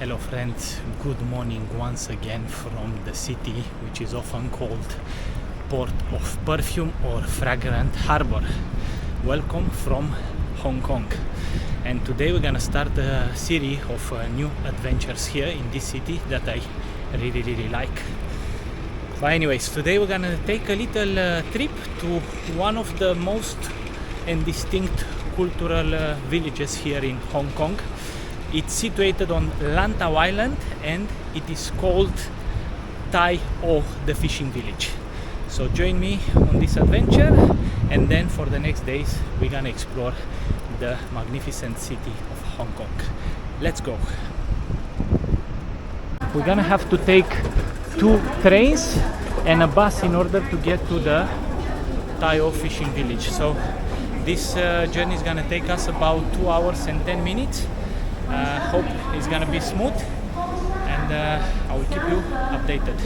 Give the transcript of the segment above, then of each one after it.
Hello friends, good morning once again from the city which is often called Port of Perfume or Fragrant Harbor. Welcome from Hong Kong, and today we're gonna start a series of new adventures here in this city that I really like. But anyways, today we're gonna take a little trip to one of the most and distinct cultural villages here in Hong Kong. It's situated on Lantau Island and it is called Tai O, the fishing village. So join me on this adventure, and then for the next days we're gonna explore the magnificent city of Hong Kong. Let's go. We're gonna have to take 2 trains and a bus in order to get to the Tai O fishing village. So this journey is gonna take us about 2 hours and 10 minutes. Hope it's gonna be smooth, and I will keep you updated.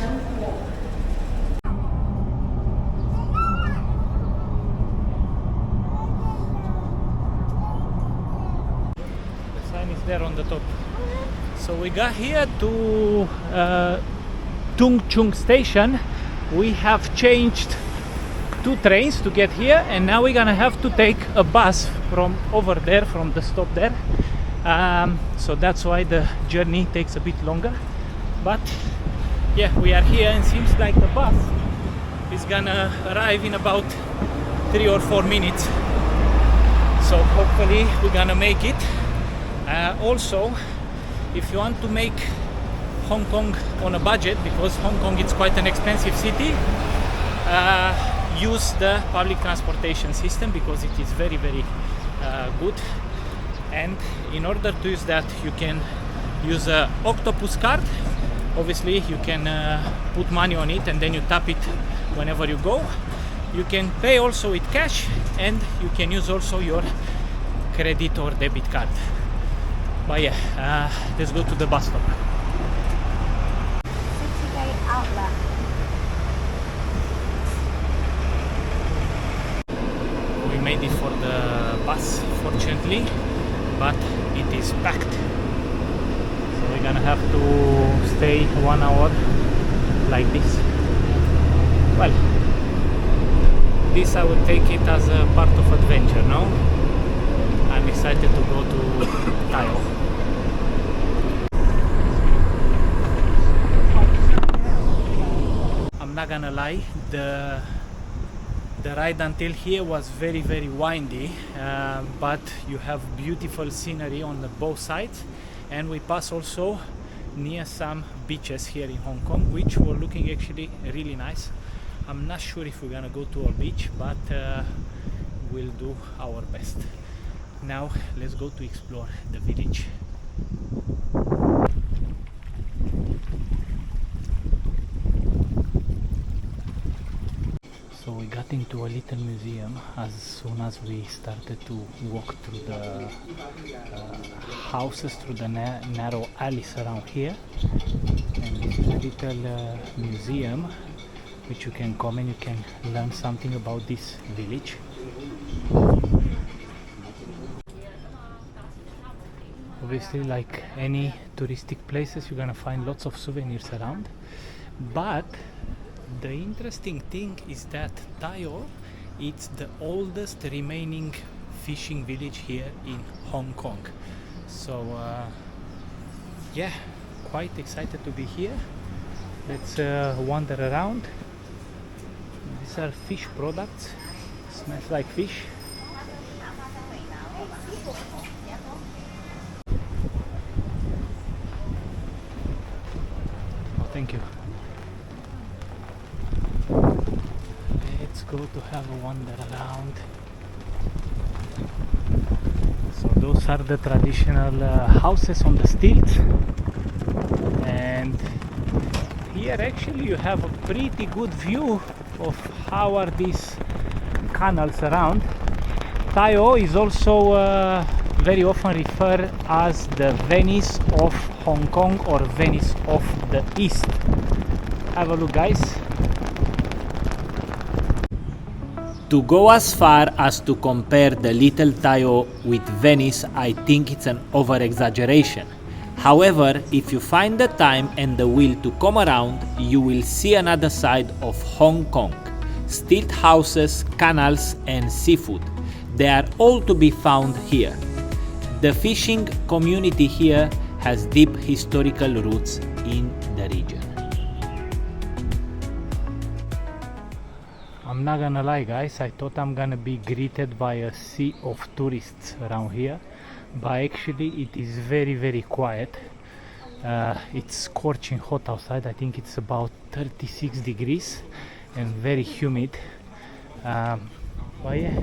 The sign is there on the top. So we got here to Tung Chung station. We have changed 2 trains to get here, and now we're gonna have to take a bus from over there, from the stop there. So that's why the journey takes a bit longer, but yeah, we are here and seems like the bus is gonna arrive in about 3 or 4 minutes, so hopefully we're gonna make it. Also, if you want to make Hong Kong on a budget, because Hong Kong is quite an expensive city, use the public transportation system because it is very good. And in order to use that, you can use a octopus card. Obviously you can put money on it and then you tap it whenever you go. You can pay also with cash, and you can use also your credit or debit card. But yeah, let's go to the bus stop. Outlet. We made it for the bus, fortunately, but it is packed, so we're gonna have to stay 1 hour like this. Well, this I would take it as a part of adventure. No, I'm excited to go to Tai O. I'm not gonna lie, the ride until here was very windy, but you have beautiful scenery on the both sides, and we pass also near some beaches here in Hong Kong which were looking actually really nice. I'm not sure if we're gonna go to a beach, but we'll do our best. Now let's go to explore the village. So we got into a little museum as soon as we started to walk through the houses, through the narrow alleys around here. And this is a little museum which you can come and you can learn something about this village. Obviously, like any touristic places, you're gonna find lots of souvenirs around, but the interesting thing is that Tai O is the oldest remaining fishing village here in Hong Kong. So yeah, quite excited to be here. Let's wander around. These are fish products. Smells like fish. Oh, thank you. Let's go to have a wander around. So those are the traditional houses on the stilts, and here actually you have a pretty good view of how are these canals around. Tai O is also very often referred as the Venice of Hong Kong or Venice of the East. Have a look, guys. To go as far as to compare the little Tai O with Venice, I think it's an over-exaggeration. However, if you find the time and the will to come around, you will see another side of Hong Kong. Stilt houses, canals and seafood. They are all to be found here. The fishing community here has deep historical roots in the region. I'm not gonna lie guys, I thought I'm gonna be greeted by a sea of tourists around here, but actually it is very quiet. It's scorching hot outside. I think it's about 36 degrees and very humid. But yeah,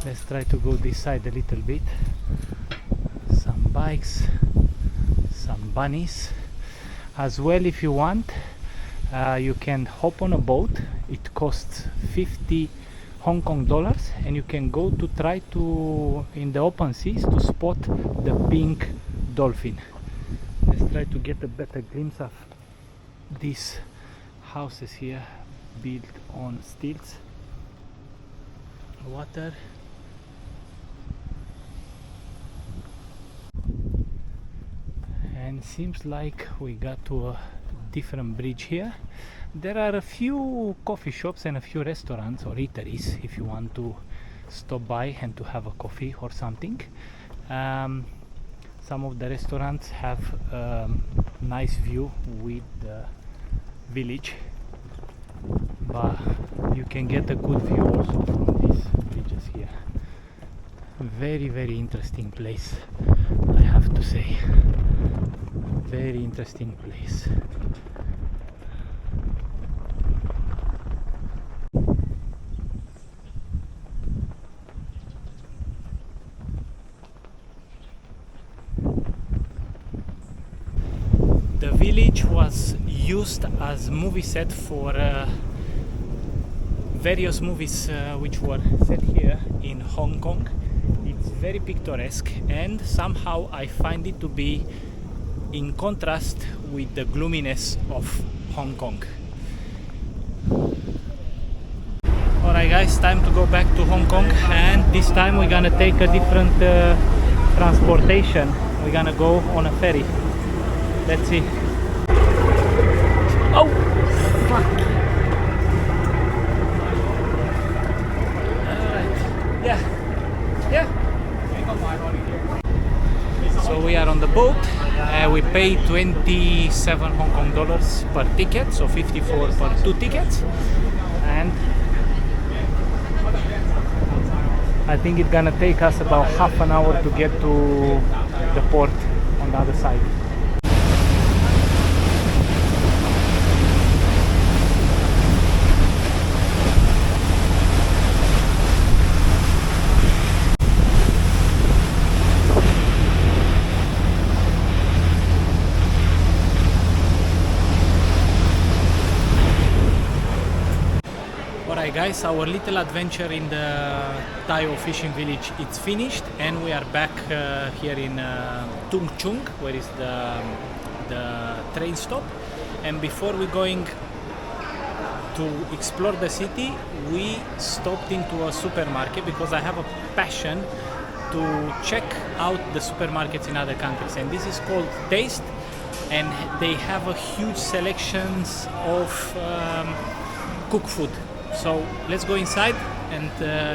let's try to go this side a little bit. Some bikes, some bunnies. As well, if you want, you can hop on a boat. It costs 50 Hong Kong dollars and you can go to try to, in the open seas, to spot the pink dolphin. Let's try to get a better glimpse of these houses here built on stilts. Water. And seems like we got to a different bridge here. There are a few coffee shops and a few restaurants or eateries if you want to stop by and to have a coffee or something. Some of the restaurants have a nice view with the village, but you can get a good view also from these bridges here. Very interesting place, I have to say. Very interesting place. The village was used as movie set for various movies which were set here in Hong Kong. It's very picturesque and somehow I find it to be in contrast with the gloominess of Hong Kong. Alright guys, time to go back to Hong Kong, and this time we're gonna take a different transportation. We're gonna go on a ferry. Let's see. Oh, fuck. Alright, yeah. So we are on the boat. We pay 27 Hong Kong dollars per ticket, so 54 per 2 tickets. And I think it's gonna take us about half an hour to get to the port on the other side. Alright guys, our little adventure in the Tai O fishing village it's finished, and we are back here in Tung Chung, where is the train stop. And before we're going to explore the city, we stopped into a supermarket because I have a passion to check out the supermarkets in other countries, and this is called Taste, and they have a huge selections of cooked food. So let's go inside and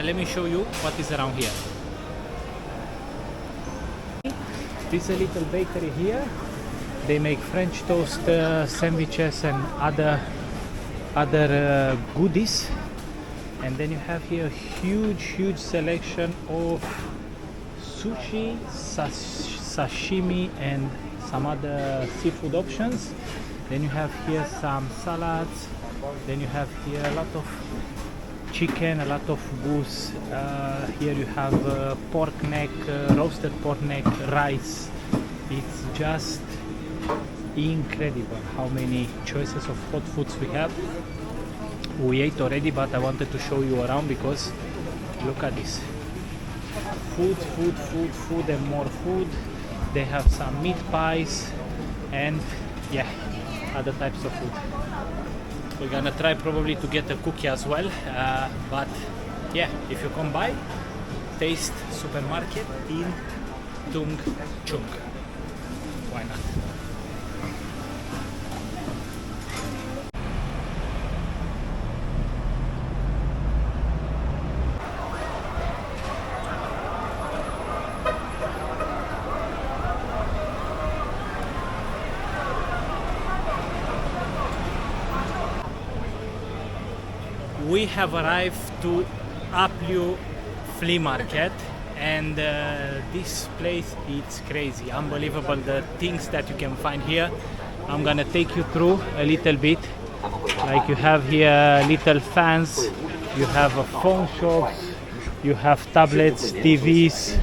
let me show you what is around here. This is a little bakery here. They make French toast, sandwiches and other goodies. And then you have here a huge selection of sushi, sashimi and some other seafood options. Then you have here some salads. Then you have here a lot of chicken, a lot of goose. Here you have pork neck, roasted pork neck, rice. It's just incredible how many choices of hot foods we have. We ate already, but I wanted to show you around because look at this. Food and more food. They have some meat pies and yeah, other types of food. We're gonna try probably to get a cookie as well, but yeah, if you come by, Taste Supermarket in Tung Chung. we have arrived to Apliu flea market, and this place, it's crazy, unbelievable, the things that you can find here. I'm gonna take you through a little bit. Like, you have here little fans, you have phone shops, you have tablets, TVs,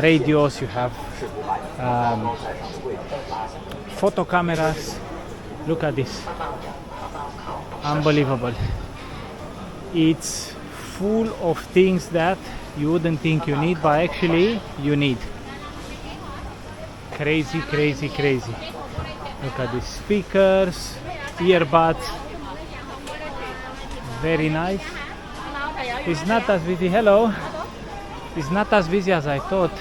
radios, you have photo cameras. Look at this, unbelievable. It's full of things that you wouldn't think you need, but actually you need. Crazy, crazy, crazy. Look at these speakers, earbuds, very nice. It's not as busy, hello, it's not as busy as I thought,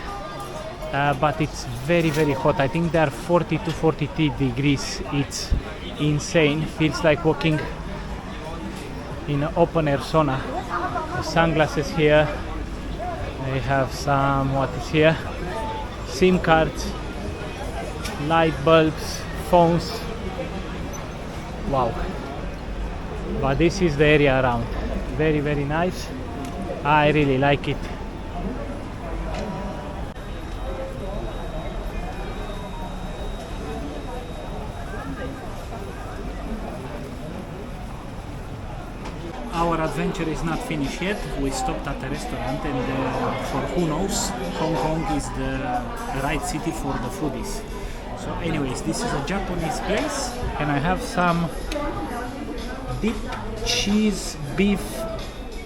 but it's very, very hot. I think there are 40 to 43 degrees. It's insane, feels like walking in an open air sauna. The sunglasses here, they have some, what is here, SIM cards, light bulbs, phones. Wow. But this is the area around, very, very nice. I really like it. Our adventure is not finished yet. We stopped at a restaurant, and for who knows, Hong Kong is the right city for the foodies. So anyways, this is a Japanese place, and I have some deep cheese beef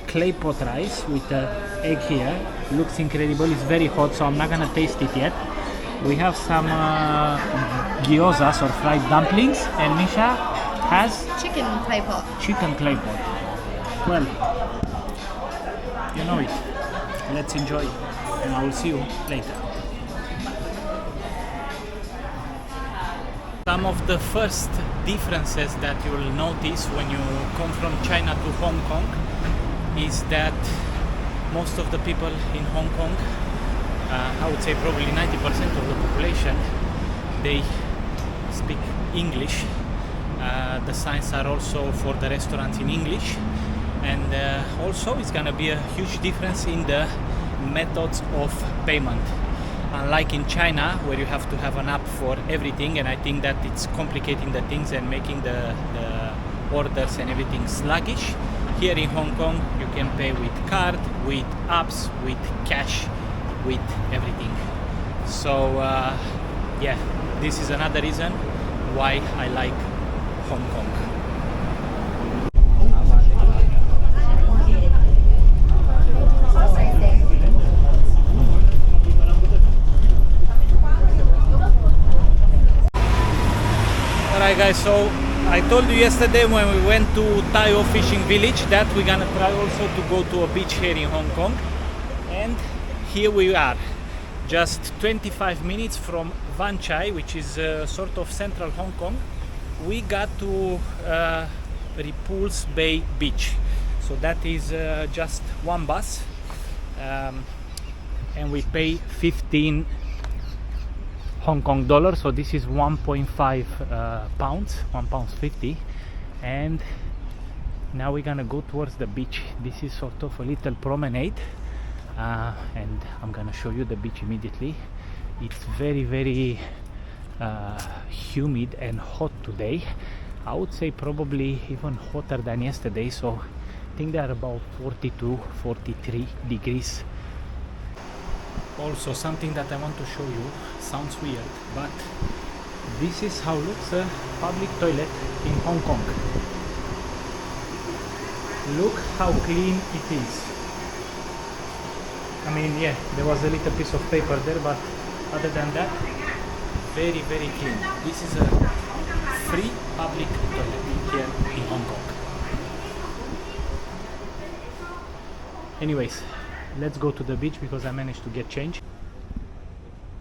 clay pot rice with egg here. Looks incredible. It's very hot, so I'm not gonna taste it yet. We have some gyozas or fried dumplings, and Misha has Chicken clay pot. chicken clay pot. Well, you know it. Let's enjoy, and I will see you later. Some of the first differences that you will notice when you come from China to Hong Kong is that most of the people in Hong Kong, I would say probably 90% of the population, they speak English. The signs are also for the restaurants in English, and also it's gonna be a huge difference in the methods of payment. Unlike in China, where you have to have an app for everything, and I think that it's complicating the things and making the orders and everything sluggish. Here in Hong Kong, you can pay with card, with apps, with cash, with everything. So yeah, this is another reason why I like Hong Kong. Alright guys, so I told you yesterday when we went to Tai O fishing village that we're gonna try also to go to a beach here in Hong Kong, and here we are, just 25 minutes from Wan Chai, which is sort of central Hong Kong. We got to Repulse Bay Beach, so that is just one bus, and we pay 15 Hong Kong dollars, so this is 1.5 pounds, £1.50, and now we're gonna go towards the beach. This is sort of a little promenade, and I'm gonna show you the beach immediately. It's very, very humid and hot today. I would say probably even hotter than yesterday, so I think they are about 42, 43 degrees. Also, something that I want to show you, sounds weird, but this is how looks a public toilet in Hong Kong. Look how clean it is. I mean, yeah, there was a little piece of paper there, but other than that, very, very clean. This is a free public toilet here in Hong Kong. Anyways, let's go to the beach because I managed to get change.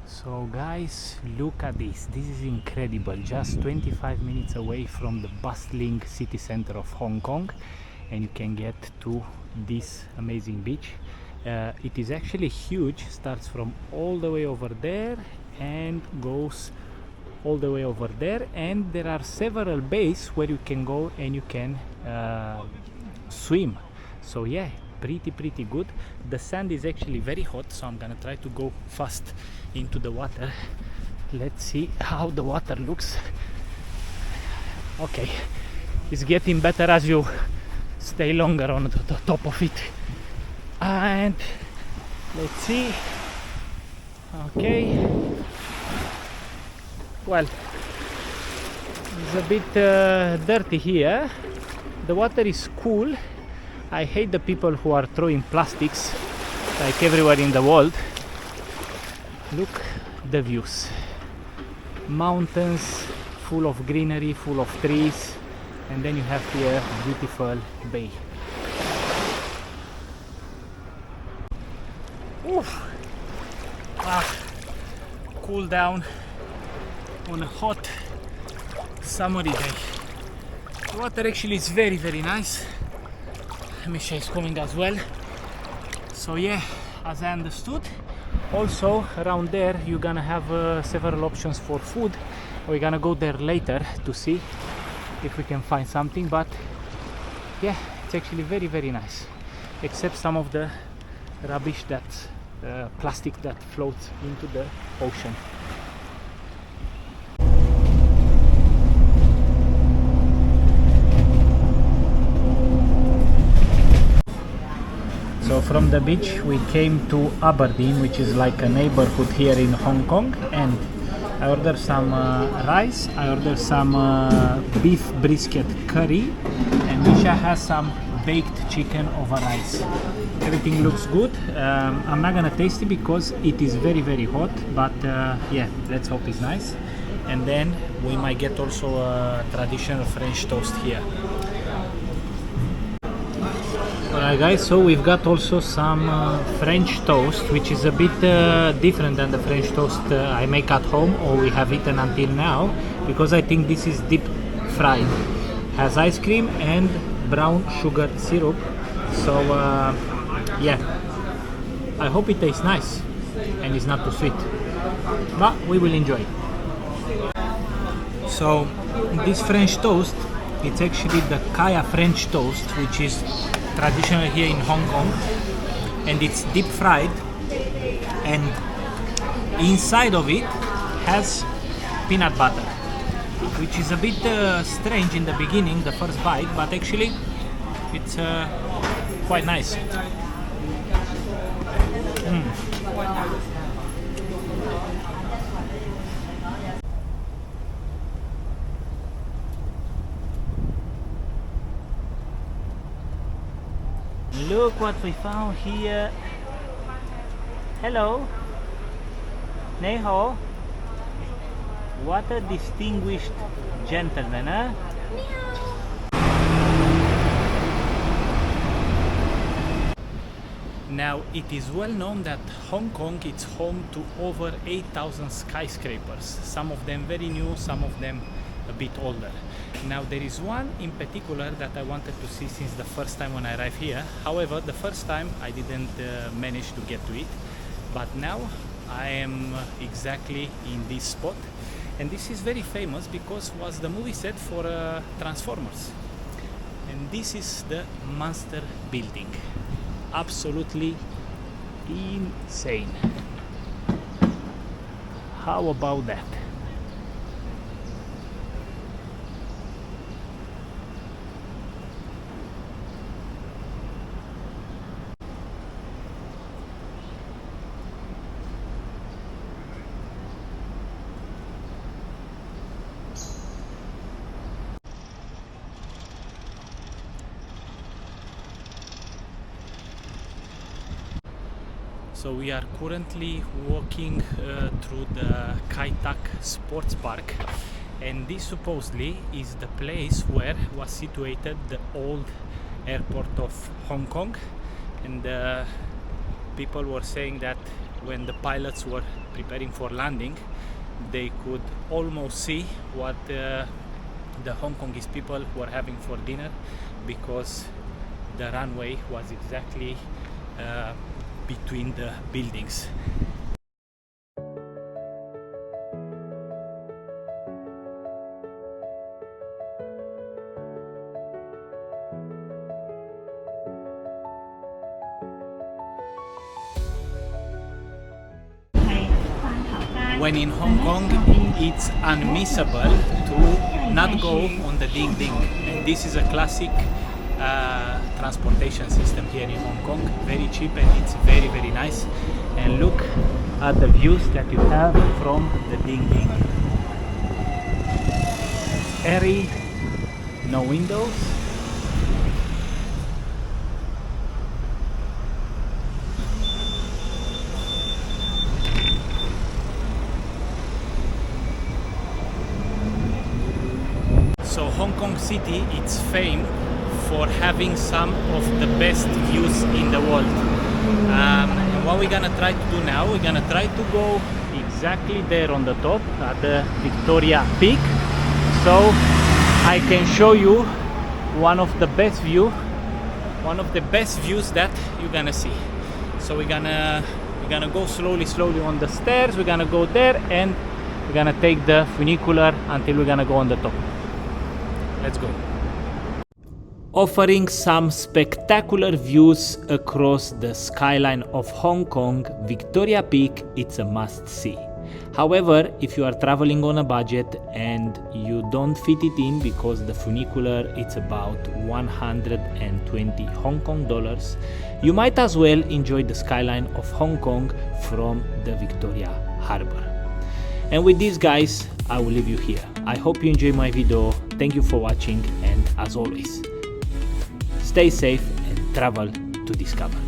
So guys, look at this. This is incredible. Just 25 minutes away from the bustling city center of Hong Kong, and you can get to this amazing beach. It is actually huge, starts from all the way over there and goes all the way over there, and there are several bays where you can go and you can swim. So yeah, pretty good. The sand is actually very hot, so I'm gonna try to go fast into the water. Let's see how the water looks. Okay, it's getting better as you stay longer on the top of it. And let's see. Okay, well, it's a bit dirty here. The water is cool. I hate the people who are throwing plastics like everywhere in the world. Look the views. Mountains full of greenery, full of trees, and then you have here a beautiful bay. Oof. Cool down on a hot summery day. The water actually is very nice. Misha is coming as well. So yeah, as I understood, also around there you're gonna have several options for food. We're gonna go there later to see if we can find something, but yeah, it's actually very nice, except some of the rubbish, that's plastic that floats into the ocean. So from the beach we came to Aberdeen, which is like a neighborhood here in Hong Kong, and I ordered some rice, I ordered some beef brisket curry, and Misha has some baked chicken over rice. Everything looks good. I'm not gonna taste it because it is very hot, but yeah, let's hope it's nice. And then we might get also a traditional French toast here. Alright guys, so we've got also some French toast, which is a bit different than the French toast I make at home or we have eaten until now, because I think this is deep fried. Has ice cream and brown sugar syrup. So yeah, I hope it tastes nice and it's not too sweet, but we will enjoy. So this French toast, it's actually the Kaya French toast, which is traditional here in Hong Kong, and it's deep fried, and inside of it has peanut butter, which is a bit strange in the beginning, the first bite, but actually it's quite nice. Look what we found here. Hello. Nei hao. What a distinguished gentleman, huh? Now, it is well known that Hong Kong is home to over 8,000 skyscrapers. Some of them very new, some of them a bit older. Now there is one in particular that I wanted to see since the first time when I arrived here. However, the first time I didn't manage to get to it, but now I am exactly in this spot, and this is very famous because it was the movie set for Transformers, and this is the Monster Building. Absolutely insane. How about that? So we are currently walking through the Kai Tak Sports Park, and this supposedly is the place where was situated the old airport of Hong Kong, and people were saying that when the pilots were preparing for landing, they could almost see what the Hong Kongese people were having for dinner, because the runway was exactly between the buildings. when in Hong Kong it's unmissable to not go on the Ding Ding. And this is a classic transportation system here in Hong Kong, very cheap and it's very very nice. And look at the views that you have from the Ding Ding. Airy, no windows. So Hong Kong City, it's famed for having some of the best views in the world. And what we're gonna try to do now, we're gonna try to go exactly there on the top at the Victoria Peak, so I can show you one of the best views that you're gonna see. So we're gonna go slowly on the stairs. We're gonna go there and we're gonna take the funicular until we're gonna go on the top. Let's go. Offering some spectacular views across the skyline of Hong Kong, Victoria Peak, it's a must-see. However, if you are traveling on a budget and you don't fit it in because the funicular it's about 120 Hong Kong dollars, you might as well enjoy the skyline of Hong Kong from the Victoria Harbour. And with this, guys, I will leave you here. I hope you enjoyed my video. Thank you for watching, and as always, stay safe and travel to discover.